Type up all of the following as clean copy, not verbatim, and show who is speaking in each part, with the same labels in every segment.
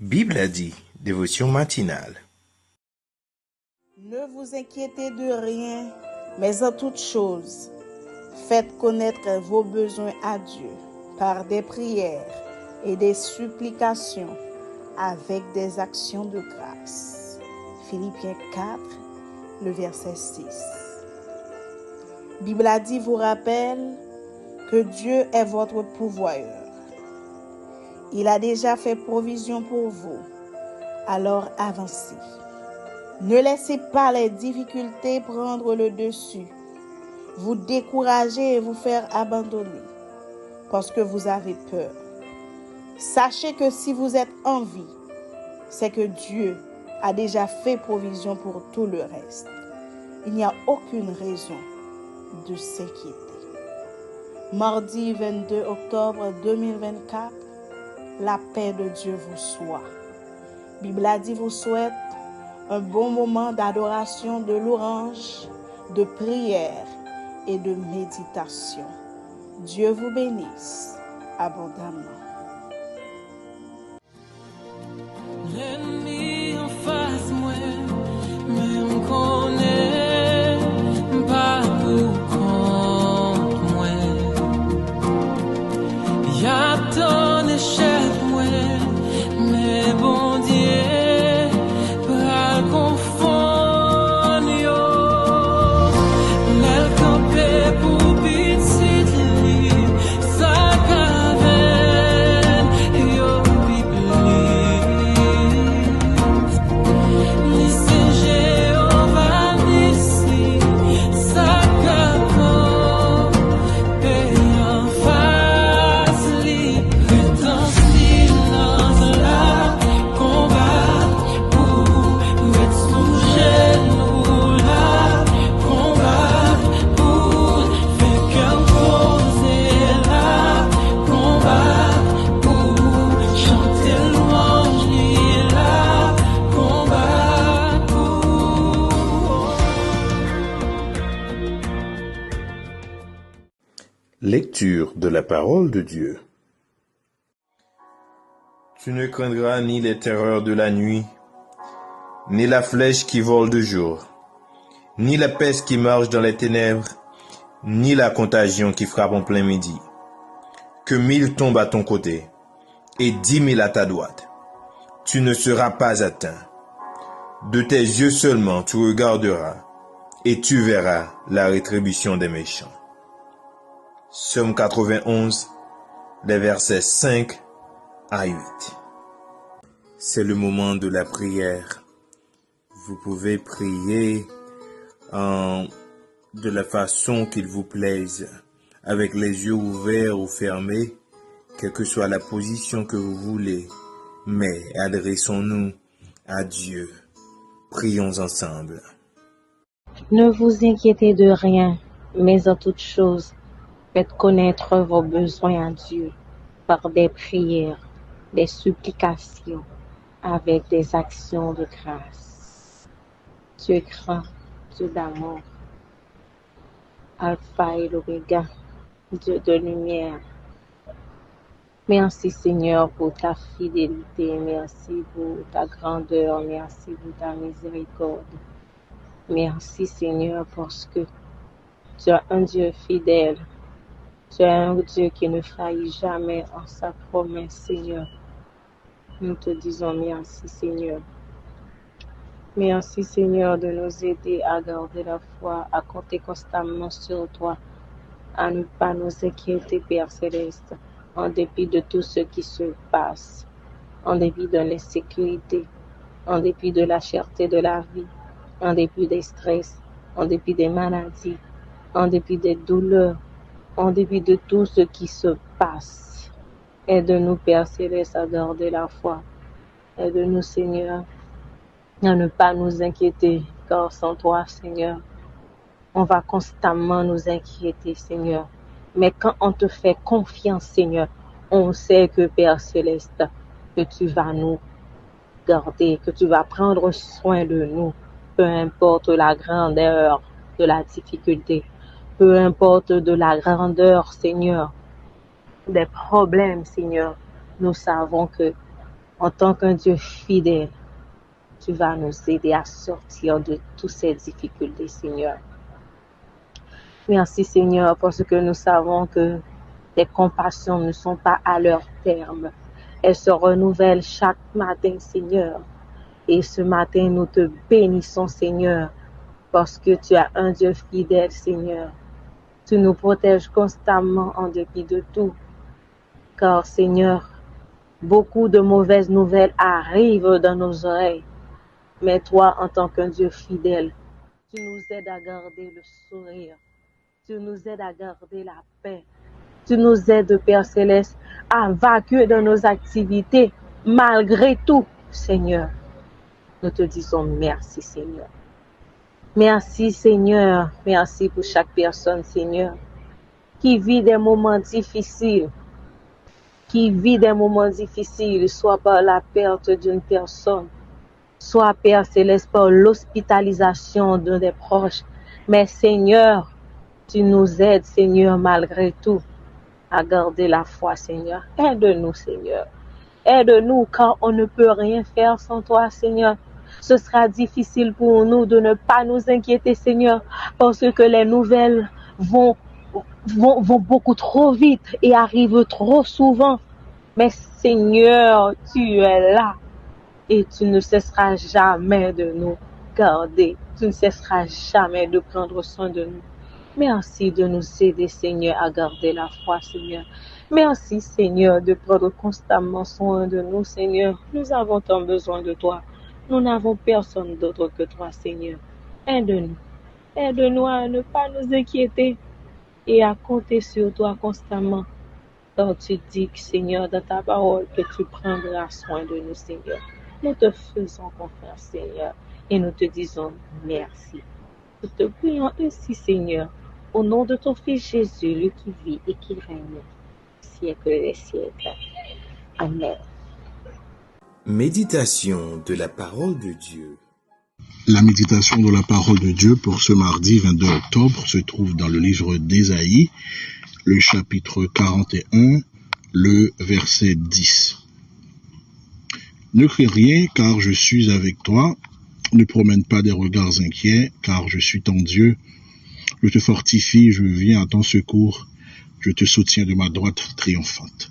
Speaker 1: Bible a dit, dévotion matinale.
Speaker 2: Ne vous inquiétez de rien, mais en toute chose, faites connaître vos besoins à Dieu par des prières et des supplications avec des actions de grâce. Philippiens 4, le verset 6. Bible a dit vous rappelle que Dieu est votre pourvoyeur. Il a déjà fait provision pour vous, alors avancez. Ne laissez pas les difficultés prendre le dessus, vous décourager et vous faire abandonner parce que vous avez peur. Sachez que si vous êtes en vie, c'est que Dieu a déjà fait provision pour tout le reste. Il n'y a aucune raison de s'inquiéter. Mardi 22 octobre 2024, la paix de Dieu vous soit. Bible a dit vous souhaite un bon moment d'adoration, de louange, de prière et de méditation. Dieu vous bénisse abondamment.
Speaker 3: L'ennemi en face moi, même connaît pas pour contre moi. Y'a ton échec moi, mais bon Dieu pas confondre yo. L'elle campé pour petit lit, sa caverne yo bibli. Listen Jéhovah d'ici, sa capo payant face li. Prétend silence là, combat pour être sous genou là, combat pour faire qu'un poser là, combat pour chanter louange li là, combat pour.
Speaker 1: Lecture de la parole de Dieu. Tu ne craindras ni les terreurs de la nuit, ni la flèche qui vole de jour, ni la peste qui marche dans les ténèbres, ni la contagion qui frappe en plein midi. Que 1000 tombent à ton côté et 10 000 à ta droite, tu ne seras pas atteint. De tes yeux seulement tu regarderas et tu verras la rétribution des méchants. Psaume 91, les versets 5 à 8. C'est le moment de la prière. Vous pouvez prier de la façon qu'il vous plaise, avec les yeux ouverts ou fermés, quelle que soit la position que vous voulez. Mais adressons-nous à Dieu. Prions ensemble.
Speaker 4: Ne vous inquiétez de rien, mais en toute chose, faites connaître vos besoins à Dieu par des prières, des supplications, avec des actions de grâce. Dieu grand, Dieu d'amour, Alpha et l'Oméga, Dieu de lumière. Merci Seigneur pour ta fidélité, merci pour ta grandeur, merci pour ta miséricorde. Merci Seigneur parce que tu es un Dieu fidèle. Tu es un Dieu qui ne faillit jamais en sa promesse, Seigneur. Nous te disons merci, Seigneur. Merci, Seigneur, de nous aider à garder la foi, à compter constamment sur toi, à ne pas nous inquiéter, Père Céleste, en dépit de tout ce qui se passe, en dépit de l'insécurité, en dépit de la cherté de la vie, en dépit des stress, en dépit des maladies, en dépit des douleurs, en dépit de tout ce qui se passe. Aide-nous, Père Céleste, à garder la foi. Aide-nous, Seigneur, à ne pas nous inquiéter, car sans toi, Seigneur, on va constamment nous inquiéter, Seigneur. Mais quand on te fait confiance, Seigneur, on sait que, Père Céleste, que tu vas nous garder, que tu vas prendre soin de nous, peu importe la grandeur de la difficulté, peu importe de la grandeur, Seigneur, des problèmes, Seigneur. Nous savons que En tant qu'un Dieu fidèle, tu vas nous aider à sortir de toutes ces difficultés, Seigneur. Merci, Seigneur, parce que nous savons que tes compassions ne sont pas à leur terme. Elles se renouvellent chaque matin, Seigneur. Et ce matin, nous te bénissons, Seigneur, parce que tu es un Dieu fidèle, Seigneur. Tu nous protèges constamment en dépit de tout. Car, Seigneur, beaucoup de mauvaises nouvelles arrivent dans nos oreilles. Mais toi, en tant qu'un Dieu fidèle, tu nous aides à garder le sourire. Tu nous aides à garder la paix. Tu nous aides, Père Céleste, à vainquer dans nos activités, malgré tout, Seigneur. Nous te disons merci, Seigneur. Merci, Seigneur. Merci pour chaque personne, Seigneur, qui vit des moments difficiles. Soit par la perte d'une personne, soit, Père Céleste, par l'hospitalisation d'un des proches. Mais, Seigneur, tu nous aides, Seigneur, malgré tout, à garder la foi, Seigneur. Aide-nous, Seigneur. Aide-nous, car on ne peut rien faire sans toi, Seigneur. Ce sera difficile pour nous de ne pas nous inquiéter, Seigneur, parce que les nouvelles vont beaucoup trop vite et arrivent trop souvent. Mais Seigneur, tu es là et tu ne cesseras jamais de nous garder. Tu ne cesseras jamais de prendre soin de nous. Merci de nous aider, Seigneur, à garder la foi, Seigneur. Merci, Seigneur, de prendre constamment soin de nous, Seigneur. Nous avons tant besoin de toi. Nous n'avons personne d'autre que toi, Seigneur. Aide-nous. Aide-nous à ne pas nous inquiéter et à compter sur toi constamment. Car tu dis, Seigneur, dans ta parole, que tu prendras soin de nous, Seigneur. Nous te faisons confiance, Seigneur, et nous te disons merci. Nous te prions ainsi, Seigneur, au nom de ton Fils Jésus, lui qui vit et qui règne, siècle des siècles. Amen.
Speaker 1: Méditation de la parole de Dieu.
Speaker 5: La méditation de la parole de Dieu pour ce mardi 22 octobre se trouve dans le livre d'Ésaïe, le chapitre 41, le verset 10. Ne crains rien, car je suis avec toi. Ne promène pas des regards inquiets, car je suis ton Dieu. Je te fortifie, je viens à ton secours. Je te soutiens de ma droite triomphante.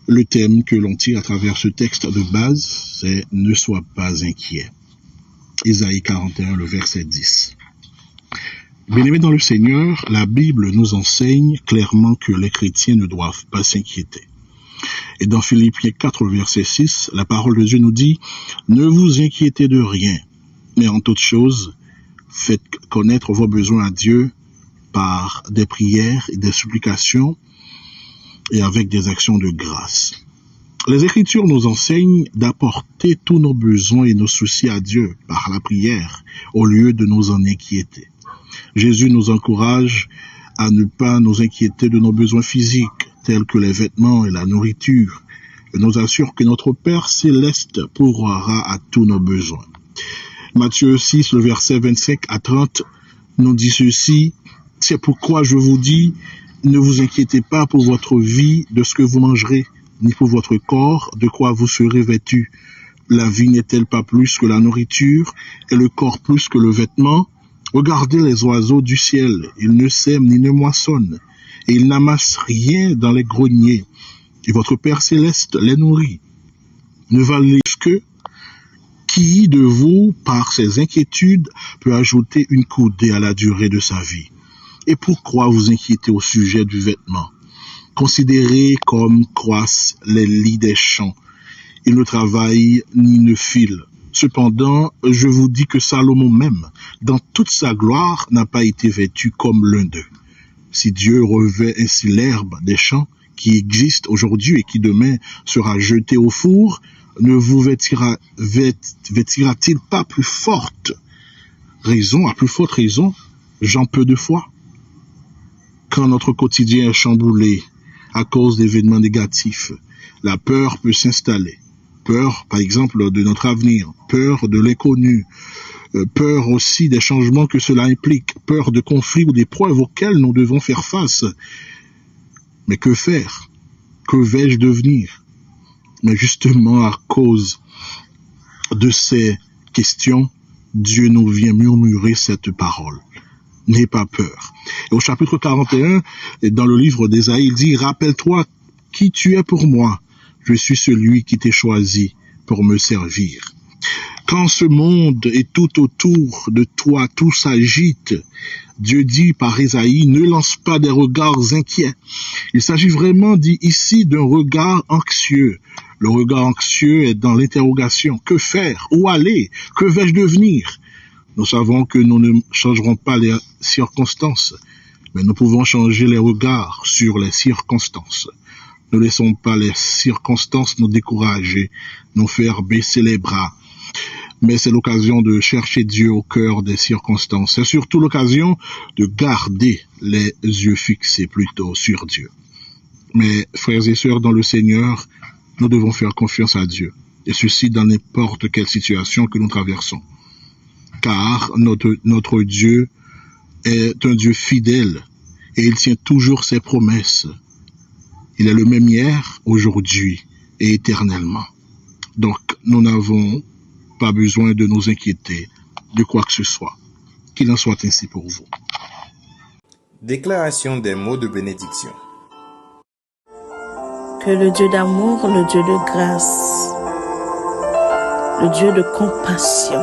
Speaker 5: Le thème que l'on tire à travers ce texte de base, c'est « Ne sois pas inquiet ». Ésaïe 41, le verset 10. Bien-aimés dans le Seigneur, la Bible nous enseigne clairement que les chrétiens ne doivent pas s'inquiéter. Et dans Philippiens 4, verset 6, la parole de Dieu nous dit « Ne vous inquiétez de rien, mais en toute chose, faites connaître vos besoins à Dieu par des prières et des supplications et avec des actions de grâce. » Les Écritures nous enseignent d'apporter tous nos besoins et nos soucis à Dieu par la prière, au lieu de nous en inquiéter. Jésus nous encourage à ne pas nous inquiéter de nos besoins physiques, tels que les vêtements et la nourriture, et nous assure que notre Père Céleste pourvoira à tous nos besoins. Matthieu 6, le verset 25 à 30, nous dit ceci: « C'est pourquoi je vous dis, ne vous inquiétez pas pour votre vie de ce que vous mangerez, ni pour votre corps de quoi vous serez vêtus. La vie n'est-elle pas plus que la nourriture, et le corps plus que le vêtement? Regardez les oiseaux du ciel, ils ne sèment ni ne moissonnent, et ils n'amassent rien dans les greniers, et votre Père Céleste les nourrit. Ne valez-vous que qui de vous, par ses inquiétudes, peut ajouter une coudée à la durée de sa vie? Et pourquoi vous inquiétez au sujet du vêtement? Considérez comme croissent les lys des champs. Ils ne travaillent ni ne filent. Cependant, je vous dis que Salomon même, dans toute sa gloire, n'a pas été vêtu comme l'un d'eux. Si Dieu revêt ainsi l'herbe des champs, qui existe aujourd'hui et qui demain sera jetée au four, ne vous vêtira-t-il pas à plus forte raison, Jean peu de foi? Quand notre quotidien est chamboulé à cause d'événements négatifs, la peur peut s'installer. Peur, par exemple, de notre avenir, peur de l'inconnu, peur aussi des changements que cela implique, peur de conflits ou d'épreuves auxquelles nous devons faire face. Mais que faire? Que vais-je devenir? Mais justement, à cause de ces questions, Dieu nous vient murmurer cette parole. N'aie pas peur. Et au chapitre 41, dans le livre d'Ésaïe, il dit, rappelle-toi qui tu es pour moi. Je suis celui qui t'ai choisi pour me servir. Quand ce monde est tout autour de toi, tout s'agite, Dieu dit par Ésaïe, ne lance pas des regards inquiets. Il s'agit vraiment, dit ici, d'un regard anxieux. Le regard anxieux est dans l'interrogation. Que faire? Où aller? Que vais-je devenir? Nous savons que nous ne changerons pas les circonstances, mais nous pouvons changer les regards sur les circonstances. Ne laissons pas les circonstances nous décourager, nous faire baisser les bras. Mais c'est l'occasion de chercher Dieu au cœur des circonstances. C'est surtout l'occasion de garder les yeux fixés plutôt sur Dieu. Mais frères et sœurs dans le Seigneur, nous devons faire confiance à Dieu. Et ceci dans n'importe quelle situation que nous traversons. Car notre Dieu est un Dieu fidèle et il tient toujours ses promesses. Il est le même hier, aujourd'hui et éternellement. Donc, nous n'avons pas besoin de nous inquiéter de quoi que ce soit. Qu'il en soit ainsi pour vous.
Speaker 1: Déclaration des mots de bénédiction.
Speaker 2: Que le Dieu d'amour, le Dieu de grâce, le Dieu de compassion,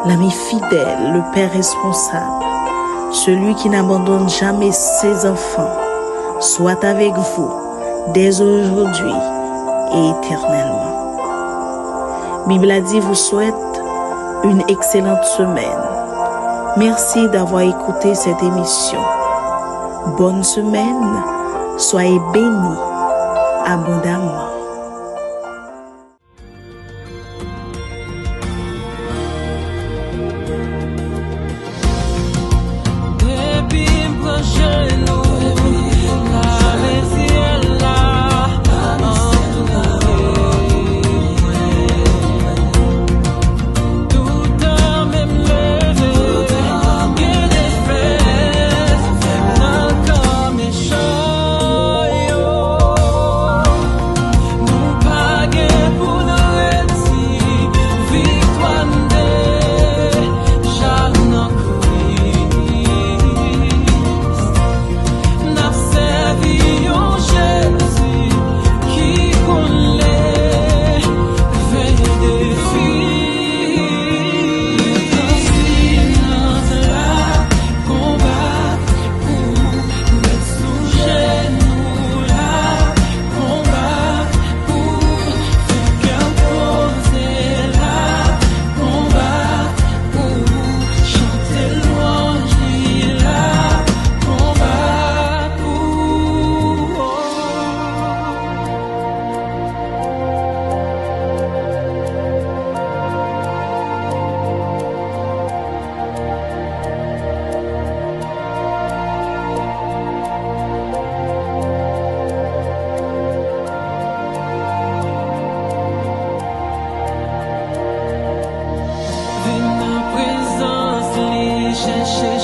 Speaker 2: l'ami fidèle, le Père responsable, celui qui n'abandonne jamais ses enfants, soit avec vous dès aujourd'hui et éternellement. Bible a dit vous souhaite une excellente semaine. Merci d'avoir écouté cette émission. Bonne semaine, soyez bénis abondamment.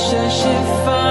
Speaker 3: chercher